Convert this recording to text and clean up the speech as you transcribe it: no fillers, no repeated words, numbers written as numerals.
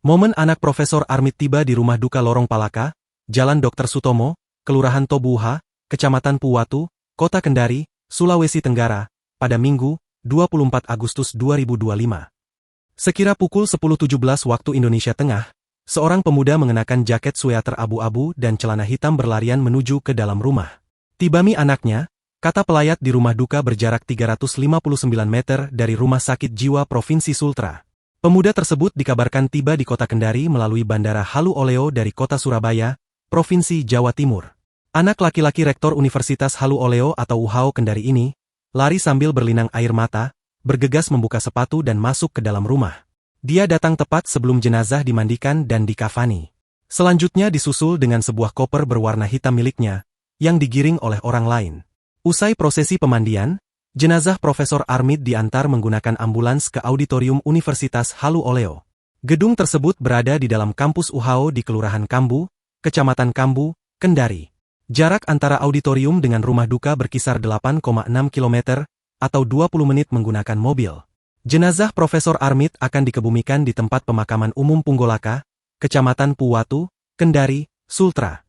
Momen anak Profesor Armit tiba di rumah duka Lorong Palaka, Jalan Dr. Sutomo, Kelurahan Tobuha, Kecamatan Puwatu, Kota Kendari, Sulawesi Tenggara, pada Minggu, 24 Agustus 2025. Sekira pukul 10.17 waktu Indonesia Tengah, seorang pemuda mengenakan jaket sweater abu-abu dan celana hitam berlarian menuju ke dalam rumah. Tibami anaknya, kata pelayat di rumah duka berjarak 359 meter dari Rumah Sakit Jiwa Provinsi Sultra. Pemuda tersebut dikabarkan tiba di Kota Kendari melalui Bandara Halu Oleo dari Kota Surabaya, Provinsi Jawa Timur. Anak laki-laki Rektor Universitas Halu Oleo atau UHAO Kendari ini, lari sambil berlinang air mata, bergegas membuka sepatu dan masuk ke dalam rumah. Dia datang tepat sebelum jenazah dimandikan dan dikafani. Selanjutnya disusul dengan sebuah koper berwarna hitam miliknya, yang digiring oleh orang lain. Usai prosesi pemandian, jenazah Profesor Armit diantar menggunakan ambulans ke Auditorium Universitas Halu Oleo. Gedung tersebut berada di dalam kampus UHAO di Kelurahan Kambu, Kecamatan Kambu, Kendari. Jarak antara auditorium dengan rumah duka berkisar 8,6 km, atau 20 menit menggunakan mobil. Jenazah Profesor Armit akan dikebumikan di tempat pemakaman umum Punggolaka, Kecamatan Puwatu, Kendari, Sultra.